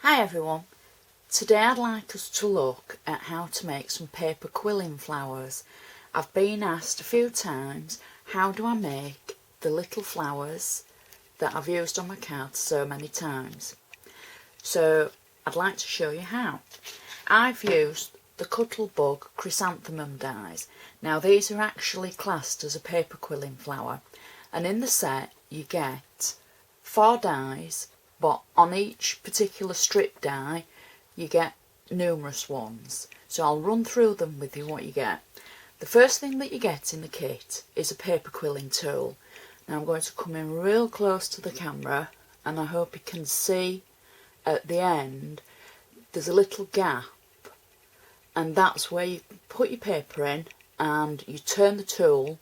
Hi everyone, today I'd like us to look at how to make some paper quilling flowers. I've been asked a few times, how do I make the little flowers that I've used on my cards so many times? So I'd like to show you how. I've used the Cuttlebug Chrysanthemum Dies. Now these are actually classed as a paper quilling flower, and in the set you get 4 dies, but on each particular strip die you get numerous ones. So I'll run through them with you what you get. The first thing that you get in the kit is a paper quilling tool. Now I'm going to come in real close to the camera and I hope you can see at the end there's a little gap, and that's where you put your paper in and you turn the tool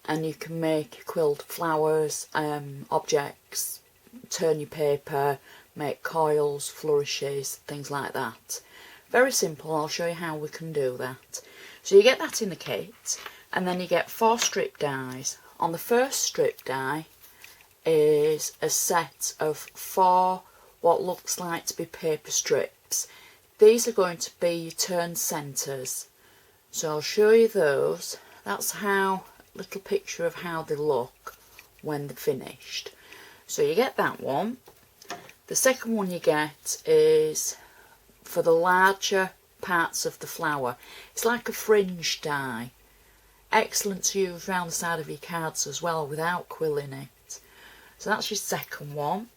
and you can make quilled flowers, objects, turn your paper, make coils, flourishes, things like that. Very simple. I'll show you how we can do that. So you get that in the kit, and then you get 4 strip dies. On the first strip die is a set of 4 what looks like to be paper strips. These are going to be your turn centres, so I'll show you those. That's how, little picture of how they look when they're finished. So you get that one. The second one you get is for the larger parts of the flower. It's like a fringe die. Excellent to use round the side of your cards as well without quilling it. So that's your second one.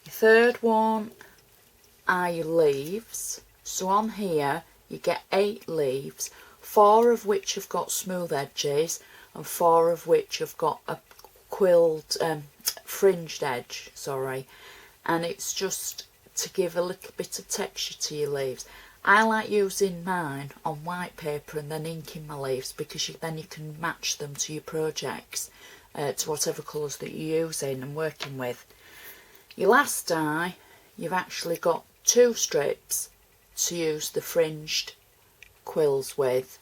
Your third one are your leaves. So on here you get 8 leaves, 4 of which have got smooth edges and 4 of which have got a quilled, fringed edge, and it's just to give a little bit of texture to your leaves. I like using mine on white paper and then inking my leaves, because then you can match them to your projects, to whatever colours that you're using and working with. Your last die, you've actually got 2 strips to use the fringed quills with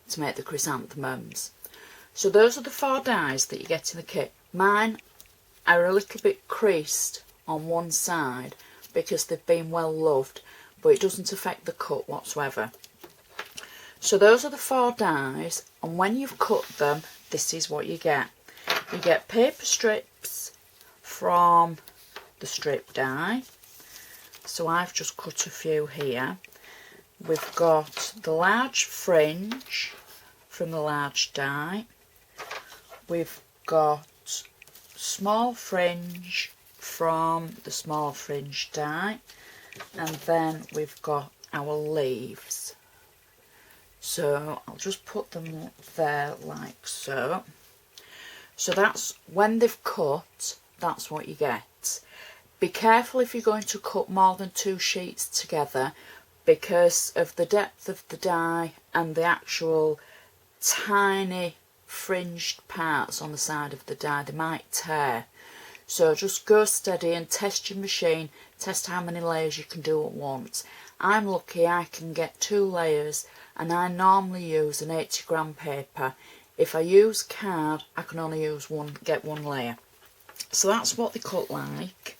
to make the chrysanthemums. So those are the 4 dies that you get in the kit. Mine are a little bit creased on one side because they've been well loved, but it doesn't affect the cut whatsoever. So those are the 4 dies, and when you've cut them, this is what you get. You get paper strips from the strip die. So I've just cut a few here. We've got the large fringe from the large die. We've got small fringe from the small fringe die, and then we've got our leaves. So I'll just put them there like so. So that's when they've cut, that's what you get. Be careful if you're going to cut more than 2 sheets together, because of the depth of the die and the actual tiny fringed parts on the side of the die, they might tear. So just go steady and test your machine, test how many layers you can do at once. I'm lucky I can get 2 layers, and I normally use an 80-gram paper. If I use card, I can only get 1 layer. So that's what they cut like.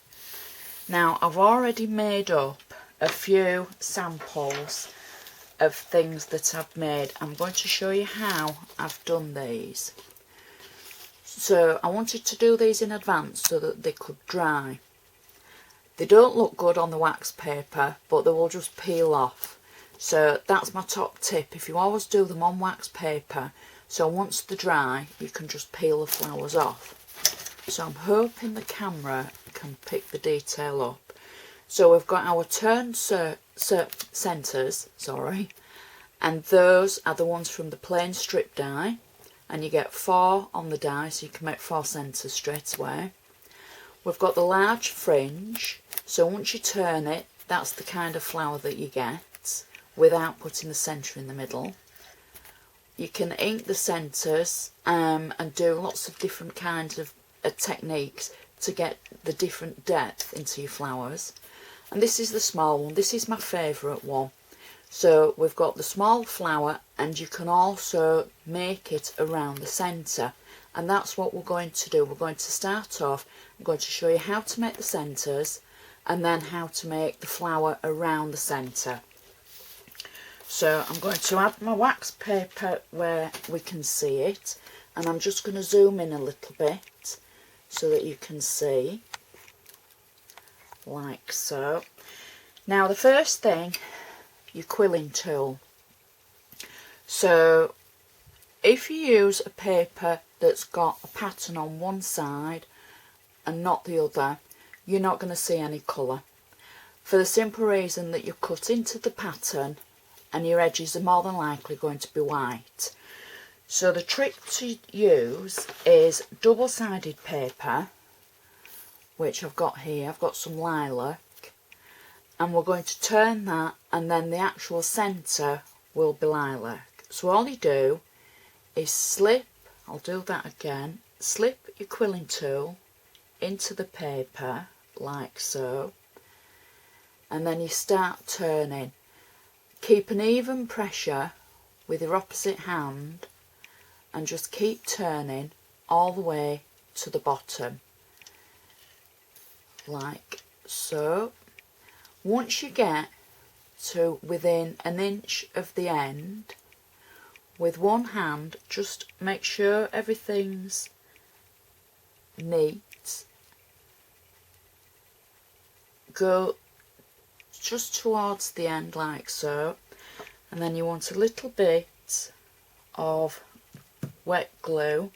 Now I've already made up a few samples of things that I've made. I'm going to show you how I've done these. So I wanted to do these in advance so that they could dry. They don't look good on the wax paper, but they will just peel off. So that's my top tip. If you always do them on wax paper, so once they're dry you can just peel the flowers off. So I'm hoping the camera can pick the detail up. So we've got our turn centres, and those are the ones from the plain strip die, and you get 4 on the die, so you can make 4 centres straight away. We've got the large fringe, so once you turn it, that's the kind of flower that you get without putting the centre in the middle. You can ink the centres and do lots of different kinds of techniques to get the different depth into your flowers. And this is the small one. This is my favourite one. So we've got the small flower, and you can also make it around the centre, and that's what we're going to do. We're going to start off, I'm going to show you how to make the centres, and then how to make the flower around the centre. So I'm going to add my wax paper where we can see it, and I'm just going to zoom in a little bit so that you can see, like so. Now the first thing, your quilling tool. So if you use a paper that's got a pattern on one side and not the other, you're not going to see any colour, for the simple reason that you cut into the pattern and your edges are more than likely going to be white. So the trick to use is double-sided paper, which I've got here. I've got some lilac, and we're going to turn that, and then the actual centre will be lilac. So all you do is slip, I'll do that again, slip your quilling tool into the paper like so, and then you start turning. Keep an even pressure with your opposite hand and just keep turning all the way to the bottom like so. Once you get to within an inch of the end, with one hand just make sure everything's neat, go just towards the end like so, and then you want a little bit of wet glue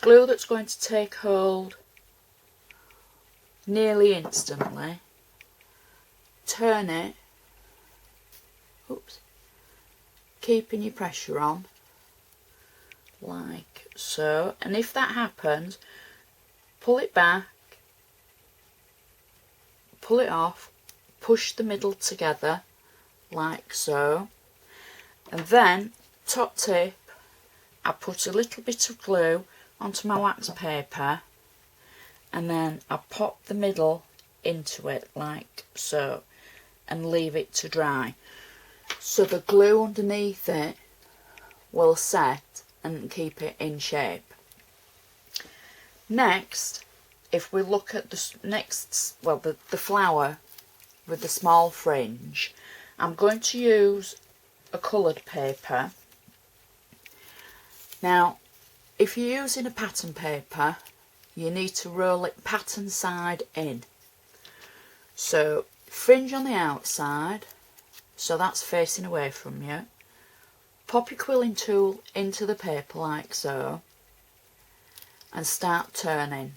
that's going to take hold nearly instantly. Turn it, oops, keeping your pressure on like so, and if that happens, pull it back, pull it off, push the middle together like so, and then top tip, I put a little bit of glue onto my wax paper, and then I pop the middle into it like so and leave it to dry, so the glue underneath it will set and keep it in shape. Next, if we look at the flower with the small fringe, I'm going to use a coloured paper. Now if you're using a pattern paper, you need to roll it pattern side in. So fringe on the outside, so that's facing away from you. Pop your quilling tool into the paper like so and start turning.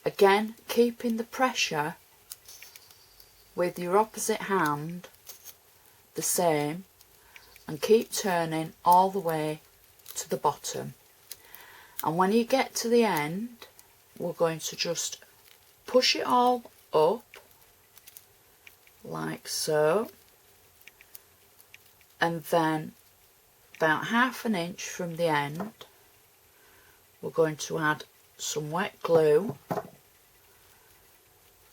Again, keeping the pressure with your opposite hand the same, and keep turning all the way to the bottom. And when you get to the end, we're going to just push it all up like so, and then about ½ an inch from the end we're going to add some wet glue,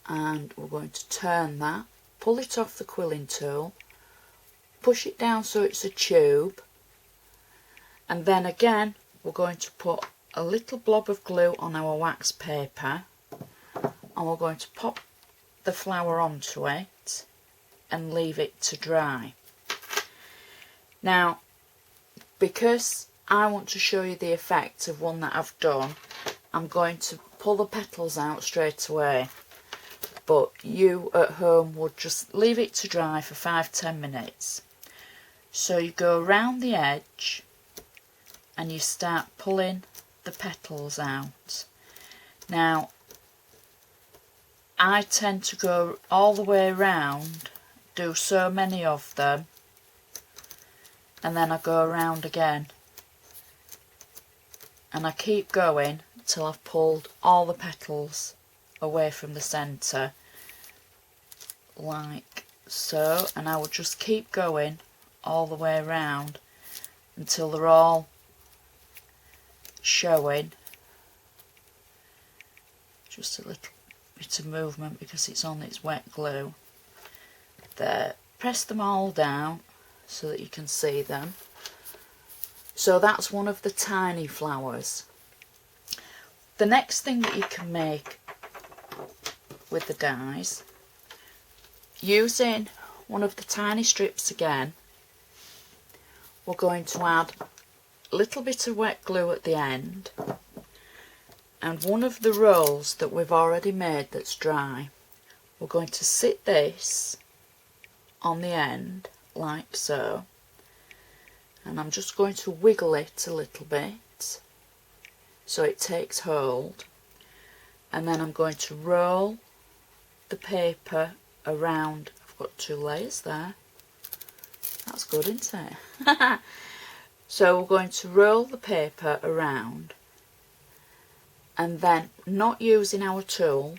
and we're going to turn that, pull it off the quilling tool, push it down so it's a tube, and then again we're going to put a little blob of glue on our wax paper, and we're going to pop the flower onto it and leave it to dry. Now, because I want to show you the effect of one that I've done, I'm going to pull the petals out straight away, but you at home would just leave it to dry for 5-10 minutes. So you go around the edge and you start pulling the petals out. Now I tend to go all the way around, do so many of them, and then I go around again, and I keep going till I've pulled all the petals away from the centre like so, and I will just keep going all the way around until they're all showing. Just a little bit of movement because it's on its wet glue. There, press them all down so that you can see them. So that's one of the tiny flowers. The next thing that you can make with the dies. Using one of the tiny strips again, we're going to add a little bit of wet glue at the end, and one of the rolls that we've already made that's dry, we're going to sit this on the end like so, and I'm just going to wiggle it a little bit so it takes hold, and then I'm going to roll the paper around. I've got 2 layers there, that's good, isn't it? So we're going to roll the paper around, and then, not using our tool,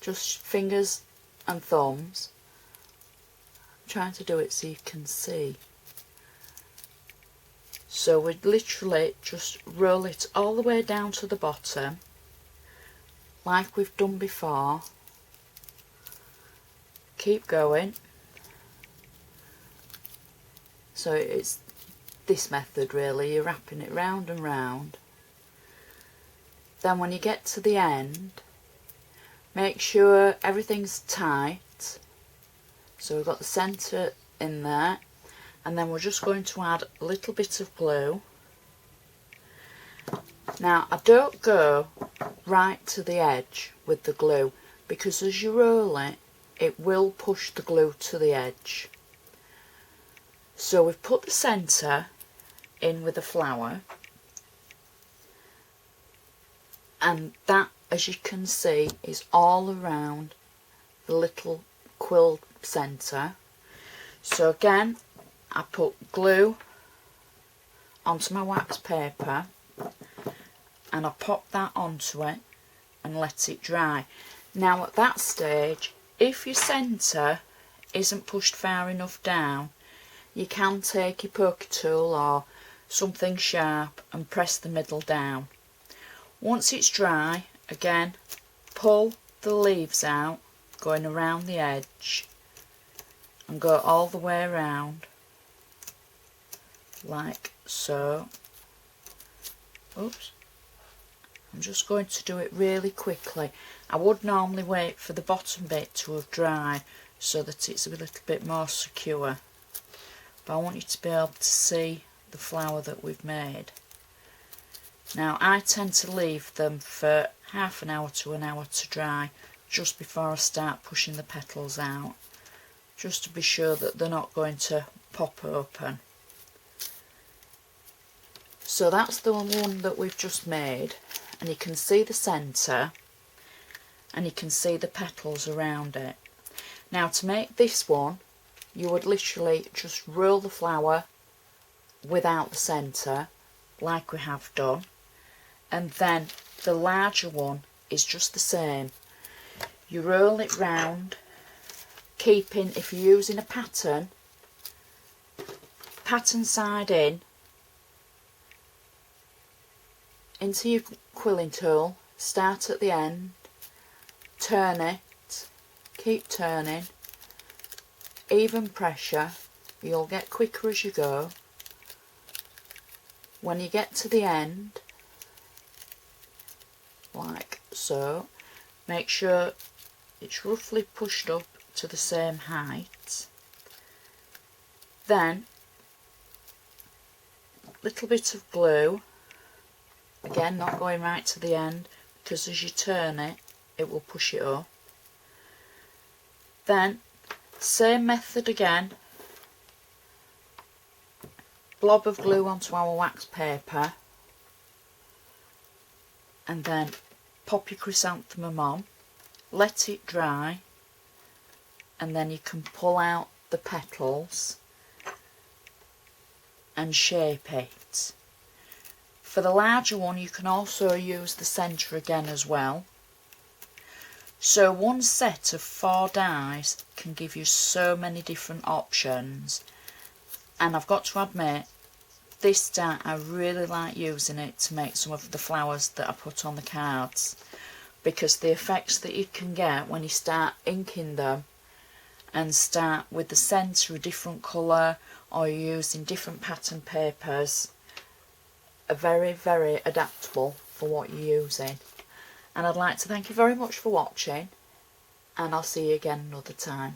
just fingers and thumbs, I'm trying to do it so you can see. So we'd literally just roll it all the way down to the bottom like we've done before. Keep going. So it's this method really, you're wrapping it round and round. Then when you get to the end, make sure everything's tight. So we've got the centre in there, and then we're just going to add a little bit of glue. Now I don't go right to the edge with the glue, because as you roll it, it will push the glue to the edge. So we've put the centre in with the flower, and that, as you can see, is all around the little quilled centre. So again, I put glue onto my wax paper and I pop that onto it and let it dry. Now at that stage, if your centre isn't pushed far enough down, you can take your poker tool or something sharp and press the middle down. Once it's dry, again, pull the leaves out, going around the edge, and go all the way around like so. Oops. I'm just going to do it really quickly. I would normally wait for the bottom bit to have dried so that it's a little bit more secure, but I want you to be able to see the flower that we've made. Now I tend to leave them for half an hour to an hour to dry just before I start pushing the petals out, just to be sure that they're not going to pop open. So that's the one that we've just made, and you can see the centre and you can see the petals around it. Now to make this one, you would literally just roll the flower without the centre like we have done, and then the larger one is just the same. You roll it round, keeping, if you're using a pattern side in, into your quilling tool, start at the end, turn it, keep turning, even pressure, you'll get quicker as you go. When you get to the end, like so, make sure it's roughly pushed up to the same height. Then, a little bit of glue, again not going right to the end, because as you turn it, it will push it up. Then, same method again, blob of glue onto our wax paper, and then pop your chrysanthemum on, let it dry, and then you can pull out the petals and shape it. For the larger one, you can also use the centre again as well. So one set of 4 dies can give you so many different options, and I've got to admit, this die I really like using it to make some of the flowers that I put on the cards, because the effects that you can get when you start inking them and start with the centre a different colour or you're using different pattern papers are very, very adaptable for what you're using. And I'd like to thank you very much for watching. and I'll see you again another time.